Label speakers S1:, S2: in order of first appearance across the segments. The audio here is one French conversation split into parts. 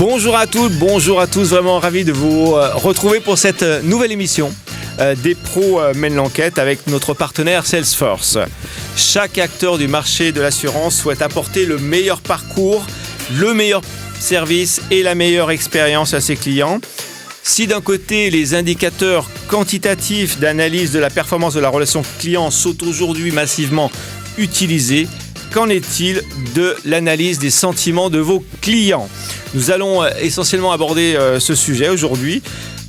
S1: Bonjour à toutes, bonjour à tous, vraiment ravi de vous retrouver pour cette nouvelle émission des pros mènent l'enquête avec notre partenaire Salesforce. Chaque acteur du marché de l'assurance souhaite apporter le meilleur parcours, le meilleur service et la meilleure expérience à ses clients. Si d'un côté, les indicateurs quantitatifs d'analyse de la performance de la relation client sont aujourd'hui massivement utilisés, qu'en est-il de l'analyse des sentiments de vos clients ? Nous allons essentiellement aborder ce sujet aujourd'hui.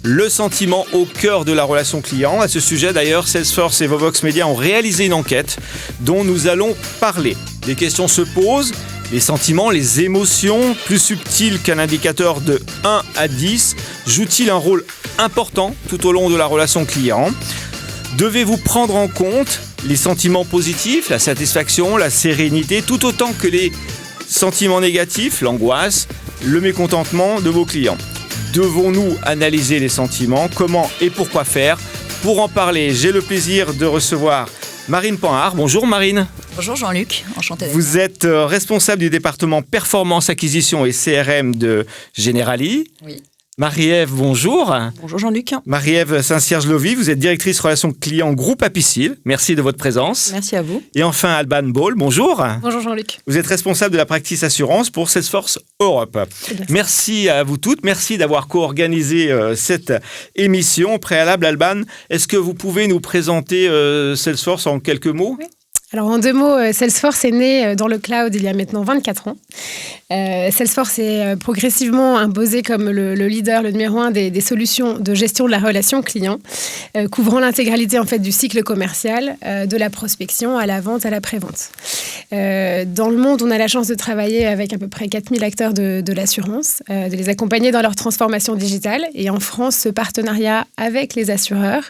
S1: Le sentiment au cœur de la relation client. À ce sujet, d'ailleurs, Salesforce et Vovox Media ont réalisé une enquête dont nous allons parler. Des questions se posent. Les sentiments, les émotions, plus subtils qu'un indicateur de 1 à 10, jouent-ils un rôle important tout au long de la relation client ? Devez-vous prendre en compte les sentiments positifs, la satisfaction, la sérénité, tout autant que les sentiments négatifs, l'angoisse, le mécontentement de vos clients ? Devons-nous analyser les sentiments ? Comment et pourquoi faire ? Pour en parler, j'ai le plaisir de recevoir Marine Panhard. Bonjour Marine.
S2: Bonjour Jean-Luc, enchanté.
S1: Vous êtes responsable du département Performance, Acquisition et CRM de Generali.
S2: Oui.
S1: Marie-Ève, bonjour.
S2: Bonjour Jean-Luc.
S1: Marie-Ève Saint-Cierge-Lovie, vous êtes directrice relations clients groupe Apicil. Merci de votre présence.
S2: Merci à vous.
S1: Et enfin Alban Ball, bonjour.
S3: Bonjour Jean-Luc.
S1: Vous êtes responsable de la practice assurance pour Salesforce Europe. Merci à vous toutes, merci d'avoir co-organisé cette émission. Au préalable, Alban, est-ce que vous pouvez nous présenter Salesforce en quelques mots ?
S3: Oui. Alors en 2 mots, Salesforce est né dans le cloud il y a maintenant 24 ans. Salesforce est progressivement imposé comme le leader, le numéro 1 des solutions de gestion de la relation client, couvrant l'intégralité en fait du cycle commercial, de la prospection à la vente, à la prévente. Dans le monde, on a la chance de travailler avec à peu près 4000 acteurs de l'assurance, de les accompagner dans leur transformation digitale. Et en France, ce partenariat avec les assureurs,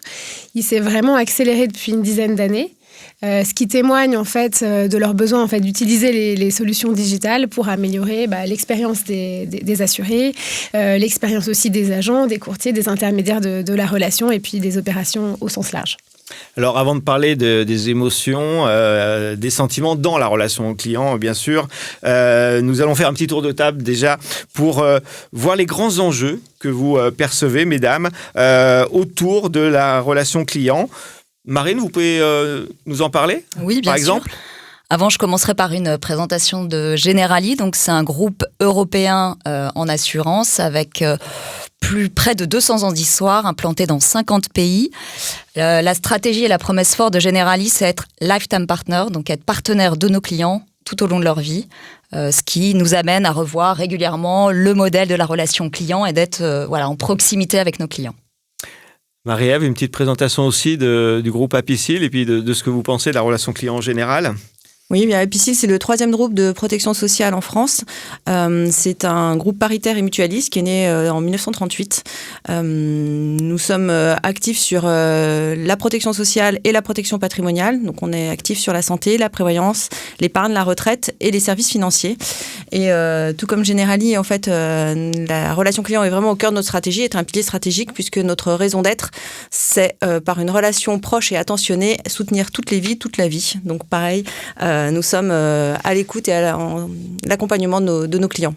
S3: il s'est vraiment accéléré depuis une dizaine d'années. Ce qui témoigne en fait de leur besoin en fait d'utiliser les solutions digitales pour améliorer l'expérience des assurés, l'expérience aussi des agents, des courtiers, des intermédiaires de la relation et puis des opérations au sens large.
S1: Alors, avant de parler des émotions, des sentiments dans la relation client, bien sûr, nous allons faire un petit tour de table déjà pour voir les grands enjeux que vous percevez, mesdames, autour de la relation client. Marine, vous pouvez nous en parler ?
S2: Oui, bien sûr.
S1: Par exemple ?
S2: Avant, je commencerai par une présentation de Generali. Donc, c'est un groupe européen en assurance avec près de 200 ans d'histoire, implanté dans 50 pays. La stratégie et la promesse forte de Generali, c'est être lifetime partner, donc être partenaire de nos clients tout au long de leur vie, ce qui nous amène à revoir régulièrement le modèle de la relation client et d'être en proximité avec nos clients.
S1: Marie-Ève, une petite présentation aussi du groupe Apicil et puis de ce que vous pensez de la relation client en général.
S4: Oui, bien, Apicil, c'est le 3e groupe de protection sociale en France. C'est un groupe paritaire et mutualiste qui est né en 1938. Nous sommes actifs sur la protection sociale et la protection patrimoniale. Donc, on est actifs sur la santé, la prévoyance, l'épargne, la retraite et les services financiers. Et tout comme Generali, en fait, la relation client est vraiment au cœur de notre stratégie, est un pilier stratégique puisque notre raison d'être, c'est par une relation proche et attentionnée, soutenir toutes les vies, toute la vie. Donc, pareil, nous sommes à l'écoute et à l'accompagnement de nos clients.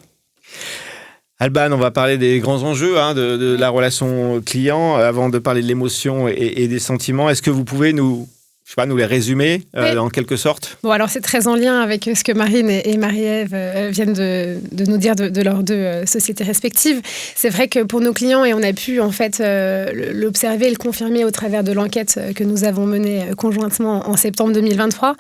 S1: Alban, on va parler des grands enjeux de la relation client avant de parler de l'émotion et des sentiments. Est-ce que vous pouvez nous les résumer en quelque sorte ?
S3: Bon, alors c'est très en lien avec ce que Marine et Marie-Ève viennent de nous dire de leurs 2 sociétés respectives. C'est vrai que pour nos clients, et on a pu en fait l'observer et le confirmer au travers de l'enquête que nous avons menée conjointement en septembre 2023,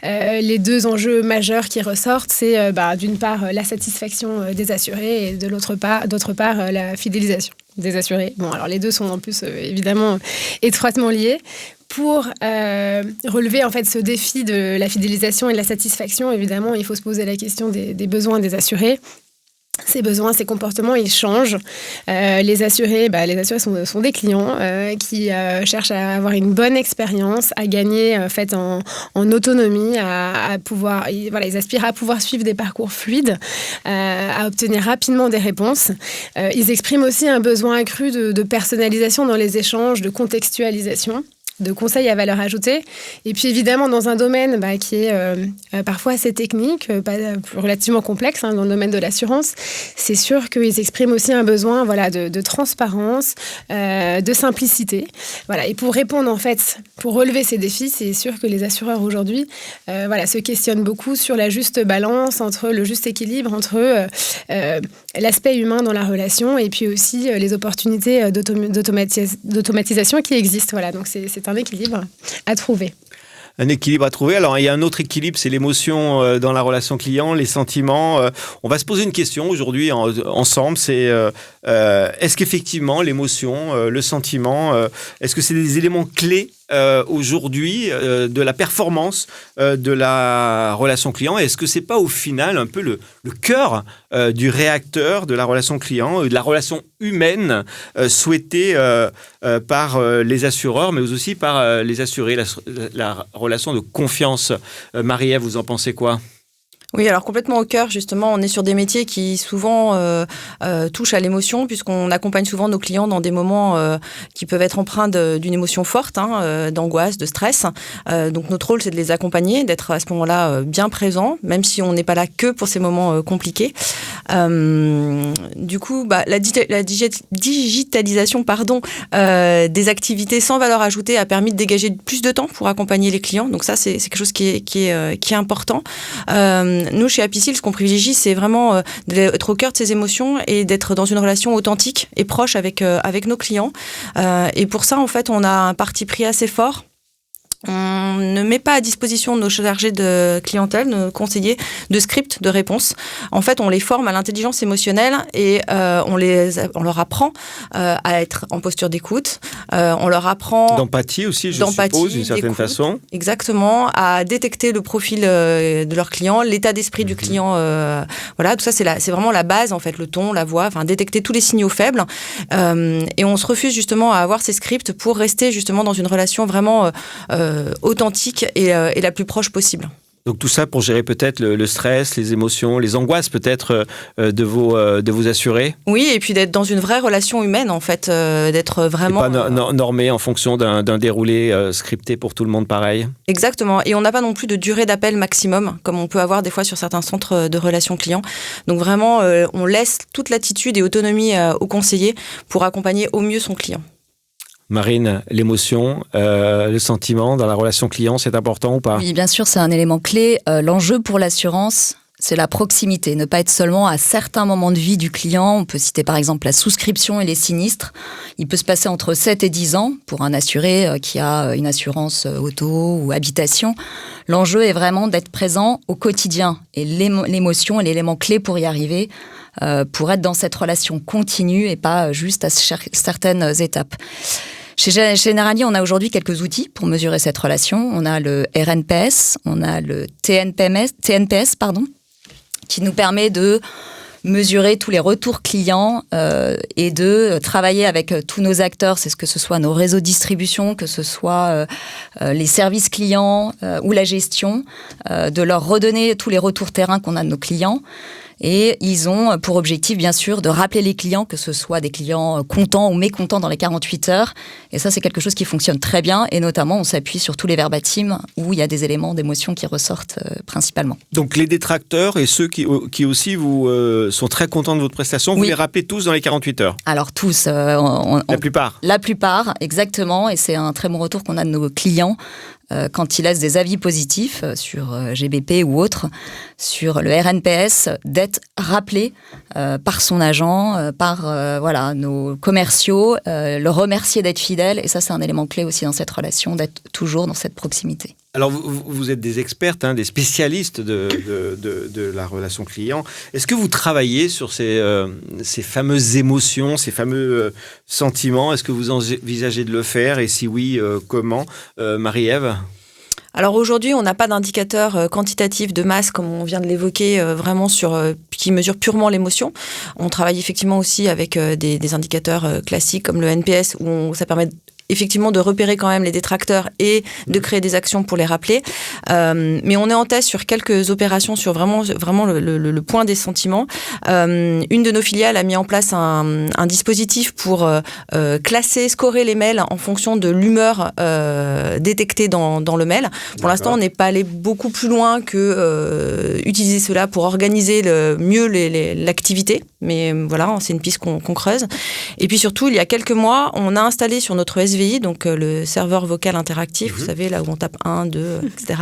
S3: les 2 enjeux majeurs qui ressortent, c'est d'une part la satisfaction des assurés et d'autre part la fidélisation des assurés. Bon, alors les 2 sont en plus évidemment étroitement liés. Pour relever en fait ce défi de la fidélisation et de la satisfaction, évidemment, il faut se poser la question des besoins des assurés. Ces besoins, ces comportements, ils changent. Les assurés sont des clients qui cherchent à avoir une bonne expérience, à gagner en autonomie, à pouvoir, ils aspirent à pouvoir suivre des parcours fluides, à obtenir rapidement des réponses. Ils expriment aussi un besoin accru de personnalisation dans les échanges, de contextualisation. de conseils à valeur ajoutée. Et puis évidemment, dans un domaine qui est parfois assez technique, relativement complexe, dans le domaine de l'assurance, c'est sûr qu'ils expriment aussi un besoin de transparence, de simplicité. Voilà. Et pour répondre, en fait, pour relever ces défis, c'est sûr que les assureurs aujourd'hui se questionnent beaucoup sur la juste balance, entre le juste équilibre, entre l'aspect humain dans la relation et puis aussi les opportunités d'automatisation qui existent. Voilà. Donc c'est un équilibre à trouver.
S1: Un équilibre à trouver. Alors, il y a un autre équilibre, c'est l'émotion dans la relation client, les sentiments. On va se poser une question aujourd'hui ensemble, c'est est-ce qu'effectivement l'émotion, le sentiment, est-ce que c'est des éléments clés aujourd'hui de la performance de la relation client? Est-ce que c'est pas au final un peu le cœur du réacteur de la relation client, de la relation humaine souhaitée par les assureurs, mais aussi par les assurés, la relation de confiance? Marie-Ève, vous en pensez quoi?
S4: Oui, alors complètement au cœur, justement, on est sur des métiers qui souvent touchent à l'émotion, puisqu'on accompagne souvent nos clients dans des moments qui peuvent être empreints d'une émotion forte, d'angoisse, de stress. Donc notre rôle, c'est de les accompagner, d'être à ce moment-là bien présent, même si on n'est pas là que pour ces moments compliqués. Du coup, la digitalisation des activités sans valeur ajoutée a permis de dégager plus de temps pour accompagner les clients. Donc ça, c'est quelque chose qui est important. Nous, chez Apicil, ce qu'on privilégie, c'est vraiment d'être au cœur de ces émotions et d'être dans une relation authentique et proche avec nos clients. Et pour ça, en fait, on a un parti pris assez fort. On ne met pas à disposition nos chargés de clientèle, nos conseillers, de scripts de réponse. En fait, on les forme à l'intelligence émotionnelle et on leur apprend à être en posture d'écoute. On leur apprend...
S1: D'empathie aussi, je suppose, d'une certaine façon.
S4: Exactement, à détecter le profil de leur client, l'état d'esprit du client. Voilà, tout ça, c'est vraiment la base, en fait, le ton, la voix, détecter tous les signaux faibles. Et on se refuse justement à avoir ces scripts pour rester justement dans une relation vraiment... authentique et la plus proche possible.
S1: Donc tout ça pour gérer peut-être le stress, les émotions, les angoisses peut-être de vos assurés.
S4: Oui, et puis d'être dans une vraie relation humaine en fait, d'être vraiment...
S1: Et pas normé en fonction d'un déroulé scripté pour tout le monde pareil.
S4: Exactement, et on n'a pas non plus de durée d'appel maximum, comme on peut avoir des fois sur certains centres de relations clients. Donc vraiment, on laisse toute latitude et autonomie au conseiller pour accompagner au mieux son client.
S1: Marine, l'émotion, le sentiment dans la relation client, c'est important ou pas?
S2: Oui, bien sûr, c'est un élément clé. L'enjeu pour l'assurance, c'est la proximité. Ne pas être seulement à certains moments de vie du client. On peut citer par exemple la souscription et les sinistres. Il peut se passer entre 7 et 10 ans pour un assuré qui a une assurance auto ou habitation. L'enjeu est vraiment d'être présent au quotidien. Et l'émotion est l'élément clé pour y arriver, pour être dans cette relation continue et pas juste à certaines étapes. Chez Generali, on a aujourd'hui quelques outils pour mesurer cette relation. On a le RNPS, on a le TNPS, qui nous permet de mesurer tous les retours clients et de travailler avec tous nos acteurs, c'est que ce soit nos réseaux de distribution, que ce soit les services clients ou la gestion, de leur redonner tous les retours terrain qu'on a de nos clients. Et ils ont pour objectif, bien sûr, de rappeler les clients, que ce soit des clients contents ou mécontents dans les 48 heures. Et ça, c'est quelque chose qui fonctionne très bien. Et notamment, on s'appuie sur tous les verbatims où il y a des éléments d'émotion qui ressortent principalement.
S1: Donc, les détracteurs et ceux qui aussi sont très contents de votre prestation, vous les rappelez tous dans les 48 heures? Alors, tous. La plupart? La plupart, exactement. Et c'est un très bon retour qu'on a de nos clients. Quand ils laissent des avis positifs sur GBP ou autres, sur le RNPS, d'être rappelé par son agent, par nos commerciaux, le remercier d'être fidèle. Et ça, c'est un élément clé aussi dans cette relation, d'être toujours dans cette proximité. Alors, vous êtes des expertes, des spécialistes de la relation client. Est-ce que vous travaillez sur ces fameuses émotions, ces fameux sentiments? Est-ce que vous envisagez de le faire? Et si oui, comment? Marie-Ève?
S4: Alors aujourd'hui, on n'a pas d'indicateur quantitatif de masse, comme on vient de l'évoquer, vraiment qui mesure purement l'émotion. On travaille effectivement aussi avec des indicateurs classiques comme le NPS, où ça permet effectivement de repérer quand même les détracteurs et de créer des actions pour les rappeler. Mais on est en test sur quelques opérations sur vraiment le point des sentiments. Une de nos filiales a mis en place un dispositif pour classer, scorer les mails en fonction de l'humeur détectée dans le mail. Pour l'instant, on n'est pas allé beaucoup plus loin que utiliser cela pour organiser mieux l'activité. Mais voilà, c'est une piste qu'on creuse. Et puis surtout, il y a quelques mois, on a installé sur notre SVI, donc le serveur vocal interactif, vous savez, là où on tape 1, 2, etc.,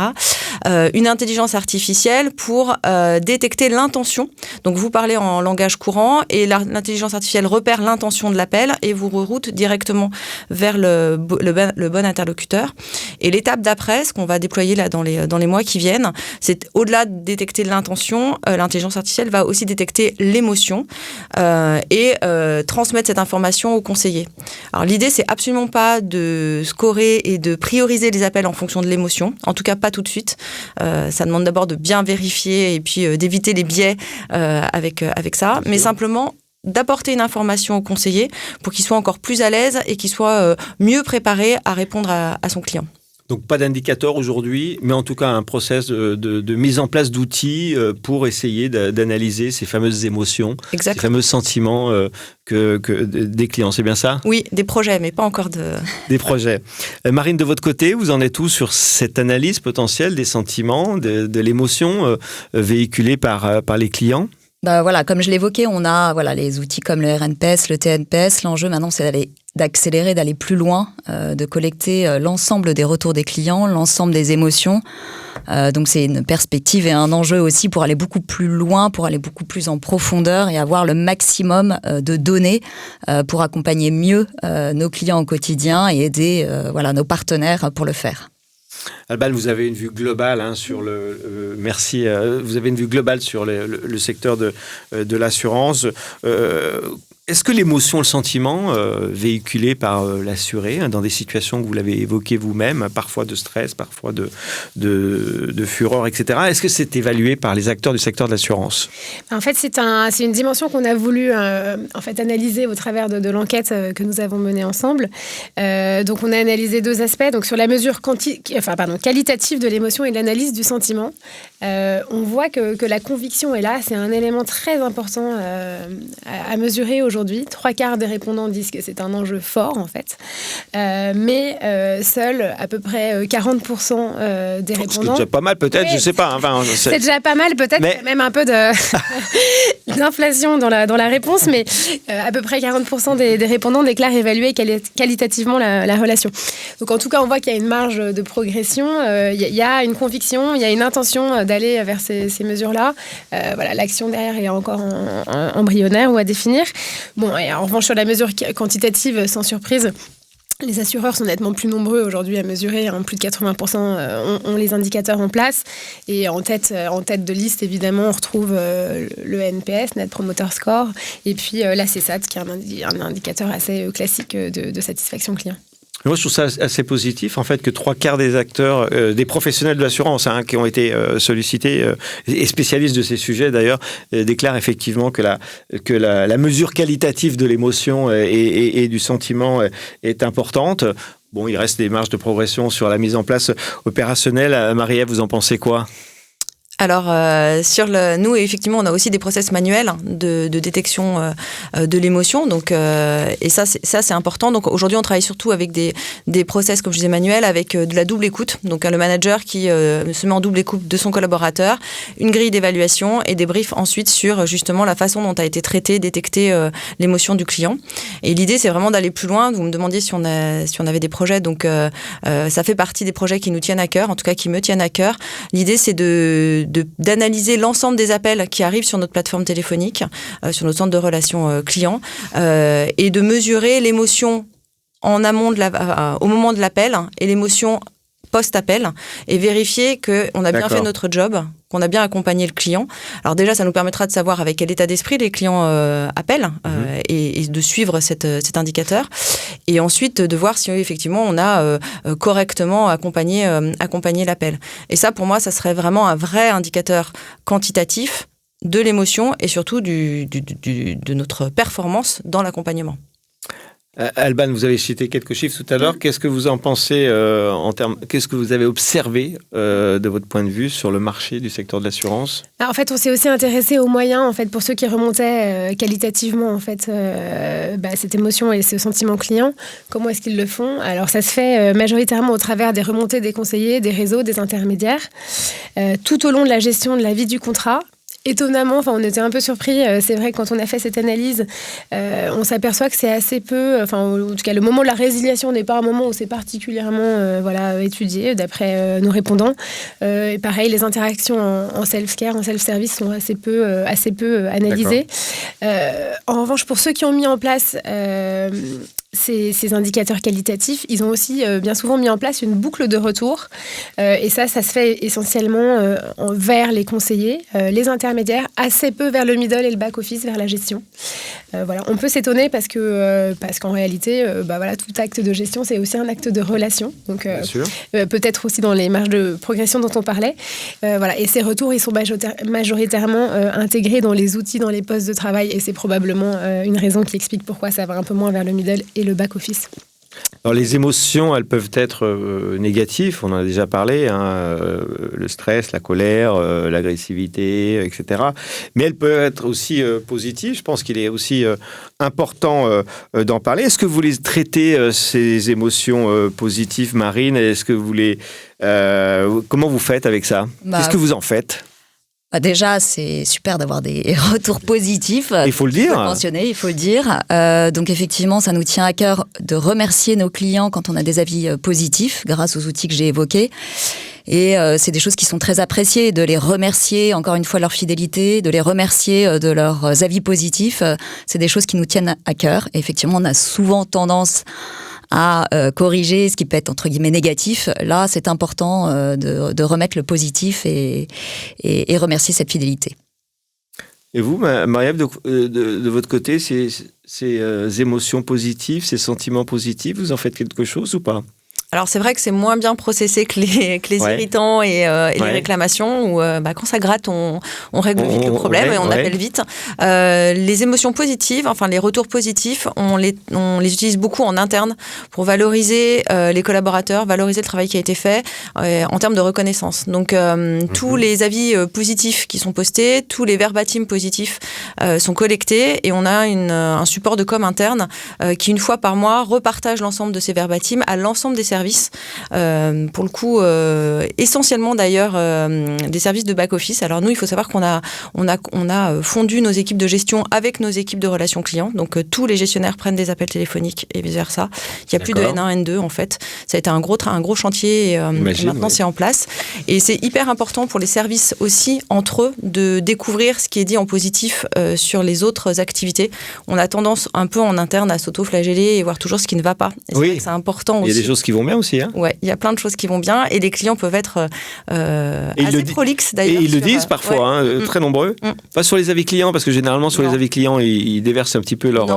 S4: une intelligence artificielle pour détecter l'intention. Donc vous parlez en langage courant et l'intelligence artificielle repère l'intention de l'appel et vous reroute directement vers le bon interlocuteur. Et l'étape d'après, ce qu'on va déployer là dans les mois qui viennent, c'est au-delà de détecter l'intention, l'intelligence artificielle va aussi détecter l'émotion et transmettre cette information au conseiller. Alors l'idée, c'est absolument pas de scorer et de prioriser les appels en fonction de l'émotion, en tout cas pas tout de suite. Ça demande d'abord de bien vérifier et puis d'éviter les biais avec ça, mais simplement d'apporter une information au conseiller pour qu'il soit encore plus à l'aise et qu'il soit mieux préparé à répondre à son client.
S1: Donc pas d'indicateur aujourd'hui, mais en tout cas un process de mise en place d'outils pour essayer d'analyser ces fameuses émotions, ces fameux sentiments des clients. C'est bien ça ?
S4: Oui, des projets, mais pas encore
S1: des projets. Marine, de votre côté, vous en êtes où sur cette analyse potentielle des sentiments, de l'émotion véhiculée par les clients ?
S2: Voilà, comme je l'évoquais, on a les outils comme le RNPS, le TNPS. L'enjeu maintenant, c'est d'accélérer, d'aller plus loin, de collecter l'ensemble des retours des clients, l'ensemble des émotions. Donc c'est une perspective et un enjeu aussi pour aller beaucoup plus loin, pour aller beaucoup plus en profondeur et avoir le maximum de données pour accompagner mieux nos clients au quotidien et aider nos partenaires pour le faire.
S1: Alban, vous avez une vue globale sur merci. Vous avez une vue globale sur le secteur de l'assurance. Est-ce que l'émotion, le sentiment véhiculé par l'assuré dans des situations que vous l'avez évoquées vous-même, parfois de stress, parfois de fureur, etc., est-ce que c'est évalué par les acteurs du secteur de l'assurance ?
S3: En fait, c'est une dimension qu'on a voulu analyser au travers de l'enquête que nous avons menée ensemble. Donc, on a analysé deux aspects. Donc, sur la mesure qualitative de l'émotion et de l'analyse du sentiment, on voit que la conviction est là. C'est un élément très important à mesurer aujourd'hui. 3/4 des répondants disent que c'est un enjeu fort, en fait. Mais seuls à peu près 40% des répondants...
S1: C'est déjà pas mal, peut-être, je ne sais pas.
S3: C'est déjà pas mal, peut-être. Mais... même un peu d'inflation dans la réponse, mais à peu près 40% des répondants déclarent évaluer qualitativement la relation. Donc, en tout cas, on voit qu'il y a une marge de progression. Il y a une conviction, il y a une intention d'aller vers ces mesures-là. L'action derrière est encore embryonnaire ou à définir. Bon, et en revanche, sur la mesure quantitative, sans surprise, les assureurs sont nettement plus nombreux aujourd'hui à mesurer. Plus de 80% ont les indicateurs en place. Et en tête de liste, évidemment, on retrouve le NPS, Net Promoter Score, et puis la CSAT, qui est un indicateur assez classique de satisfaction client.
S1: Moi, je trouve ça assez positif, en fait, que 3/4 des acteurs, des professionnels de l'assurance qui ont été sollicités, et spécialistes de ces sujets d'ailleurs, déclarent effectivement que la mesure qualitative de l'émotion et du sentiment est importante. Bon, il reste des marges de progression sur la mise en place opérationnelle. Marie-Ève, vous en pensez quoi ?
S4: Alors, nous, effectivement, on a aussi des process manuels de détection de l'émotion. Donc, et ça, c'est important. Donc, aujourd'hui, on travaille surtout avec des process, comme je disais, manuels, avec de la double écoute. Donc, le manager qui se met en double écoute de son collaborateur, une grille d'évaluation et des briefs ensuite sur, justement, la façon dont a été traité, détecté l'émotion du client. Et l'idée, c'est vraiment d'aller plus loin. Vous me demandiez si on avait des projets. Donc, ça fait partie des projets qui nous tiennent à cœur, en tout cas qui me tiennent à cœur. L'idée, c'est d'analyser l'ensemble des appels qui arrivent sur notre plateforme téléphonique, sur notre centre de relations clients, et de mesurer l'émotion en amont au moment de l'appel et l'émotion post-appel et vérifier qu'on a bien fait notre job, qu'on a bien accompagné le client. Alors déjà, ça nous permettra de savoir avec quel état d'esprit les clients appellent et de suivre cet indicateur. Et ensuite, de voir si effectivement on a correctement accompagné l'appel. Et ça, pour moi, ça serait vraiment un vrai indicateur quantitatif de l'émotion et surtout de notre performance dans l'accompagnement.
S1: Alban, vous avez cité quelques chiffres tout à l'heure. Qu'est-ce que vous en pensez qu'est-ce que vous avez observé de votre point de vue sur le marché du secteur de l'assurance ?
S3: En fait, on s'est aussi intéressé aux moyens, en fait, pour ceux qui remontaient qualitativement, en fait, cette émotion et ce sentiment client. Comment est-ce qu'ils le font ? Alors, ça se fait majoritairement au travers des remontées des conseillers, des réseaux, des intermédiaires, tout au long de la gestion de la vie du contrat. Étonnamment, on était un peu surpris. C'est vrai que quand on a fait cette analyse, on s'aperçoit que c'est assez peu. En tout cas, le moment de la résiliation n'est pas un moment où c'est particulièrement étudié, d'après nos répondants. Et pareil, les interactions en self-care, en self-service sont assez peu analysées. En revanche, pour ceux qui ont mis en place ces indicateurs qualitatifs, ils ont aussi bien souvent mis en place une boucle de retour. Et ça se fait essentiellement vers les conseillers, les intermédiaires, assez peu vers le middle et le back-office, vers la gestion. On peut s'étonner parce qu'en réalité, tout acte de gestion, c'est aussi un acte de relation. Donc, peut-être aussi dans les marges de progression dont on parlait. Et ces retours, ils sont majoritairement intégrés dans les outils, dans les postes de travail. Et c'est probablement une raison qui explique pourquoi ça va un peu moins vers le middle et le back-office.
S1: Alors les émotions, elles peuvent être négatives, on en a déjà parlé, le stress, la colère, l'agressivité, etc. Mais elles peuvent être aussi positives. Je pense qu'il est aussi important d'en parler. Est-ce que vous les traitez, ces émotions positives, Marine ? Est-ce que vous comment vous faites avec ça ? Qu'est-ce que vous en faites ?
S2: Déjà, c'est super d'avoir des retours positifs.
S1: Il faut le dire.
S2: Il faut le dire. Donc effectivement, ça nous tient à cœur de remercier nos clients quand on a des avis positifs grâce aux outils que j'ai évoqués. Et c'est des choses qui sont très appréciées, de les remercier encore une fois de leur fidélité, de les remercier de leurs avis positifs. C'est des choses qui nous tiennent à cœur. Et effectivement, on a souvent tendance à corriger ce qui peut être entre guillemets négatif. Là, c'est important de remettre le positif et remercier cette fidélité.
S1: Et vous, Marie-Ève, de votre côté, ces émotions positives, ces sentiments positifs, vous en faites quelque chose ou pas ?
S4: Alors c'est vrai que c'est moins bien processé que les irritants et les réclamations, où quand ça gratte, on règle vite le problème et on appelle vite. Les émotions positives, les retours positifs, on les utilise beaucoup en interne pour valoriser les collaborateurs, valoriser le travail qui a été fait en termes de reconnaissance. Donc tous les avis positifs qui sont postés, tous les verbatim positifs sont collectés et on a un support de com interne qui une fois par mois repartage l'ensemble de ces verbatim à l'ensemble des services. Pour le coup, essentiellement d'ailleurs des services de back-office. Alors nous, il faut savoir qu'on a fondu nos équipes de gestion avec nos équipes de relations clients. Donc tous les gestionnaires prennent des appels téléphoniques et vice-versa. Il n'y a plus de N1, N2 en fait. Ça a été un gros chantier et maintenant c'est en place. Et c'est hyper important pour les services aussi, entre eux, de découvrir ce qui est dit en positif sur les autres activités. On a tendance un peu en interne à s'auto-flageller et voir toujours ce qui ne va pas. Et c'est important aussi.
S1: Il y a des choses qui vont bien aussi.
S4: Ouais, il y a plein de choses qui vont bien et les clients peuvent être assez prolixes d'ailleurs.
S1: Et ils le disent parfois, très nombreux. Pas sur les avis clients, parce que généralement sur les avis clients, ils déversent un petit peu leur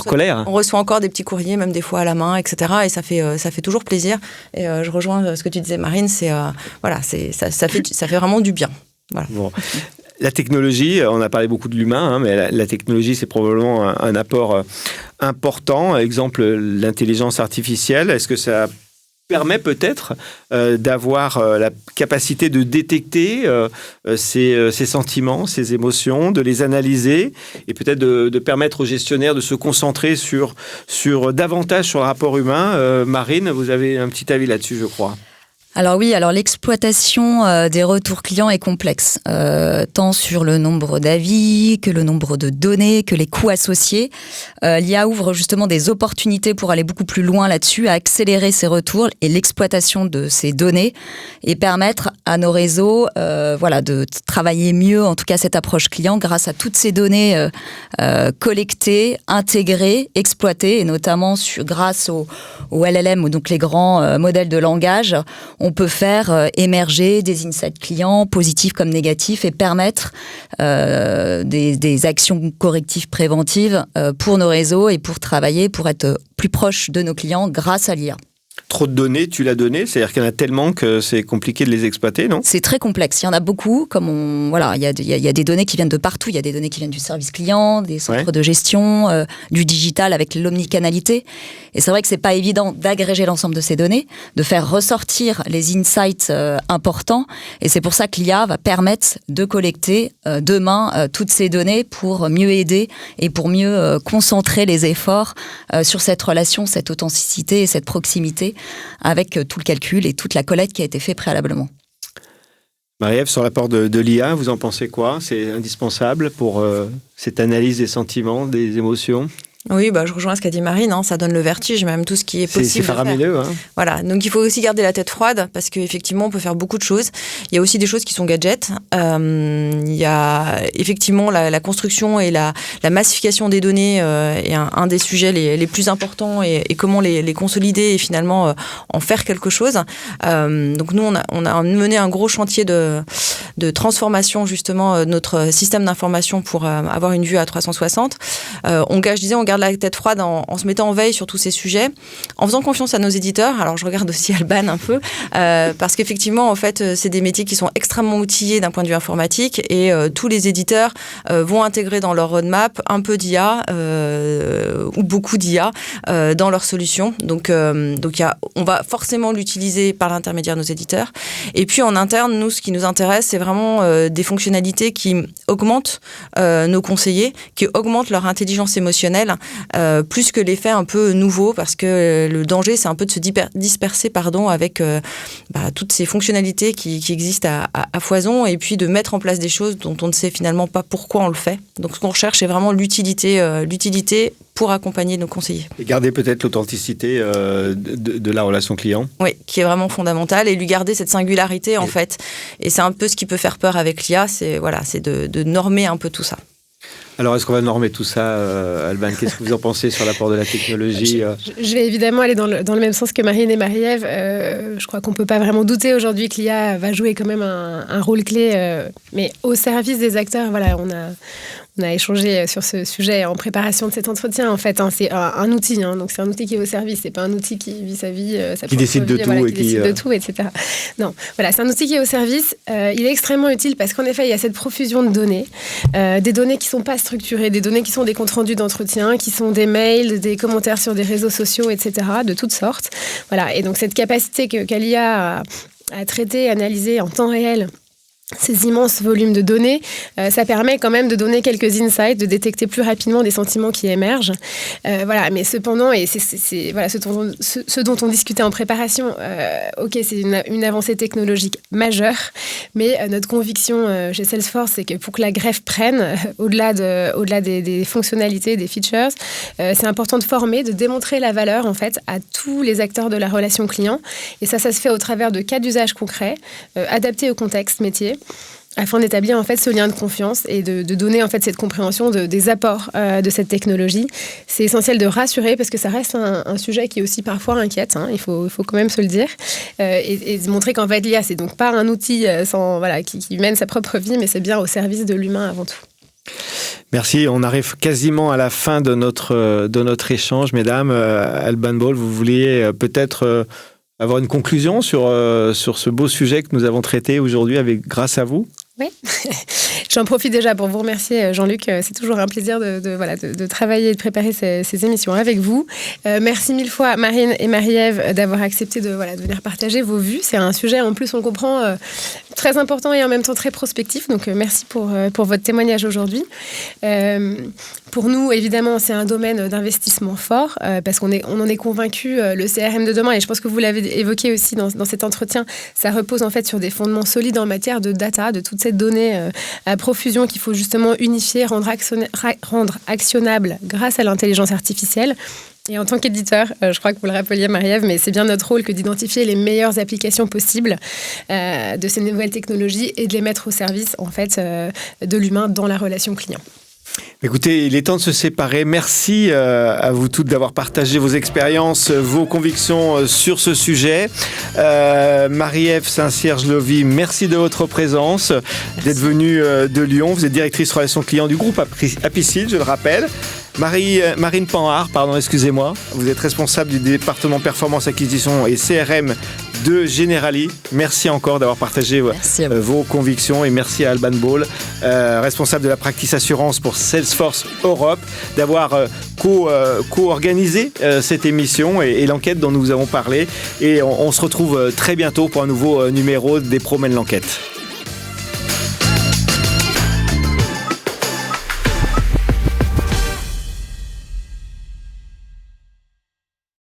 S1: colère.
S4: On reçoit encore des petits courriers, même des fois à la main, etc. Et ça fait toujours plaisir. Et je rejoins ce que tu disais, Marine, ça fait vraiment du bien. Voilà.
S1: Bon. La technologie, on a parlé beaucoup de l'humain, mais la technologie, c'est probablement un apport important. Exemple, l'intelligence artificielle, est-ce que ça permet peut-être d'avoir la capacité de détecter ces sentiments, ces émotions, de les analyser et peut-être de permettre aux gestionnaires de se concentrer davantage sur le rapport humain. Marine, vous avez un petit avis là-dessus, je crois.
S2: Alors oui, l'exploitation des retours clients est complexe, tant sur le nombre d'avis, que le nombre de données, que les coûts associés. L'IA ouvre justement des opportunités pour aller beaucoup plus loin là-dessus, à accélérer ces retours et l'exploitation de ces données et permettre à nos réseaux de travailler mieux, en tout cas cette approche client, grâce à toutes ces données collectées, intégrées, exploitées, et notamment grâce au LLM, donc les grands modèles de langage. On peut faire émerger des insights clients, positifs comme négatifs, et permettre des actions correctives préventives pour nos réseaux et pour travailler, pour être plus proche de nos clients grâce à l'IA.
S1: Trop de données, tu l'as donné, c'est-à-dire qu'il y en a tellement que c'est compliqué de les exploiter, non ?
S2: C'est très complexe. Il y en a beaucoup. Il y a des données qui viennent de partout. Il y a des données qui viennent du service client, des centres de gestion, du digital avec l'omnicanalité. Et c'est vrai que c'est pas évident d'agréger l'ensemble de ces données, de faire ressortir les insights importants. Et c'est pour ça que l'IA va permettre de collecter demain toutes ces données pour mieux aider et pour mieux concentrer les efforts sur cette relation, cette authenticité et cette proximité avec tout le calcul et toute la collecte qui a été faite préalablement.
S1: Marie-Ève, sur l'apport de l'IA, vous en pensez quoi ? C'est indispensable pour cette analyse des sentiments, des émotions ?
S4: Oui, je rejoins ce qu'a dit Marine, ça donne le vertige, même tout ce qui est possible.
S1: C'est faramineux.
S4: Voilà, donc il faut aussi garder la tête froide parce qu'effectivement, on peut faire beaucoup de choses. Il y a aussi des choses qui sont gadgets. Il y a effectivement la construction et la massification des données est un des sujets les plus importants et comment les consolider et finalement en faire quelque chose. Donc nous, on a mené un gros chantier de transformation justement de notre système d'information pour avoir une vue à 360. On garde la tête froide en se mettant en veille sur tous ces sujets, en faisant confiance à nos éditeurs. Alors je regarde aussi Alban un peu, parce qu'effectivement, en fait, c'est des métiers qui sont extrêmement outillés d'un point de vue informatique et tous les éditeurs vont intégrer dans leur roadmap un peu d'IA ou beaucoup d'IA dans leurs solutions. Donc on va forcément l'utiliser par l'intermédiaire de nos éditeurs. Et puis en interne, nous, ce qui nous intéresse, c'est vraiment des fonctionnalités qui augmentent nos conseillers, qui augmentent leur intelligence émotionnelle, plus que l'effet un peu nouveau, parce que le danger, c'est un peu de se disperser avec toutes ces fonctionnalités qui existent à foison, et puis de mettre en place des choses dont on ne sait finalement pas pourquoi on le fait. Donc ce qu'on recherche, c'est vraiment l'utilité pour accompagner nos conseillers.
S1: Et garder peut-être l'authenticité de la relation client.
S4: Oui, qui est vraiment fondamentale, et lui garder cette singularité en fait. Et c'est un peu ce qui peut faire peur avec l'IA, c'est de normer un peu tout ça.
S1: Alors, est-ce qu'on va normer tout ça, Alban ? Qu'est-ce que vous en pensez sur l'apport de la technologie ?
S3: Je vais évidemment aller dans le même sens que Marine et Marie-Ève. Je crois qu'on ne peut pas vraiment douter aujourd'hui que l'IA va jouer quand même un rôle clé, mais au service des acteurs. Voilà, on a échangé sur ce sujet en préparation de cet entretien. En fait, c'est un outil, donc c'est un outil qui est au service. C'est pas un outil qui vit sa vie,
S1: qui décide de tout,
S3: qui décide de tout, etc. Non, voilà, c'est un outil qui est au service. Il est extrêmement utile parce qu'en effet, il y a cette profusion de données, des données qui sont pas structurées, des données qui sont des comptes rendus d'entretien, qui sont des mails, des commentaires sur des réseaux sociaux, etc. de toutes sortes. Voilà, et donc cette capacité qu'a l'IA à traiter, analyser en temps réel ces immenses volumes de données, ça permet quand même de donner quelques insights, de détecter plus rapidement des sentiments qui émergent. Voilà, mais cependant, et c'est ce dont on discutait en préparation, ok, c'est une avancée technologique majeure, mais notre conviction chez Salesforce, c'est que pour que la greffe prenne, au-delà des fonctionnalités, des features, c'est important de former, de démontrer la valeur en fait à tous les acteurs de la relation client. Et ça se fait au travers de cas d'usage concrets, adaptés au contexte métier, afin d'établir en fait ce lien de confiance et de donner en fait cette compréhension des apports de cette technologie. C'est essentiel de rassurer parce que ça reste un sujet qui aussi parfois inquiète, il faut quand même se le dire, et de montrer qu'en fait l'IA c'est donc pas un outil qui mène sa propre vie, mais c'est bien au service de l'humain avant tout.
S1: Merci, on arrive quasiment à la fin de notre échange, mesdames. Alban Ball, vous vouliez peut-être avoir une conclusion sur ce beau sujet que nous avons traité aujourd'hui grâce à vous ?
S3: Oui, j'en profite déjà pour vous remercier, Jean-Luc. C'est toujours un plaisir de travailler et de préparer ces émissions avec vous. Merci mille fois, Marine et Marie-Ève, d'avoir accepté de venir partager vos vues. C'est un sujet, en plus, on comprend, très important et en même temps très prospectif. Donc, merci pour votre témoignage aujourd'hui. Pour nous, évidemment, c'est un domaine d'investissement fort parce qu'on en est convaincu. Le CRM de demain, et je pense que vous l'avez évoqué aussi dans cet entretien, ça repose en fait sur des fondements solides en matière de data, de toute cette donnée à profusion qu'il faut justement unifier, rendre actionnable grâce à l'intelligence artificielle. Et en tant qu'éditeur, je crois que vous le rappeliez, Marie-Ève, mais c'est bien notre rôle que d'identifier les meilleures applications possibles de ces nouvelles technologies et de les mettre au service en fait de l'humain dans la relation client.
S1: Écoutez, il est temps de se séparer. Merci à vous toutes d'avoir partagé vos expériences, vos convictions sur ce sujet. Marie-Ève Saint-Cierge-Lovy, merci de votre présence, d'être venue de Lyon. Vous êtes directrice relations clients du groupe Apicil, je le rappelle. Marine Panhard, excusez-moi. Vous êtes responsable du département performance acquisition et CRM de Generali. Merci encore d'avoir partagé vos convictions et merci à Alban Ball, responsable de la practice assurance pour Salesforce Europe, d'avoir co-organisé cette émission et l'enquête dont nous avons parlé. Et on se retrouve très bientôt pour un nouveau numéro des Pros mènent l'enquête.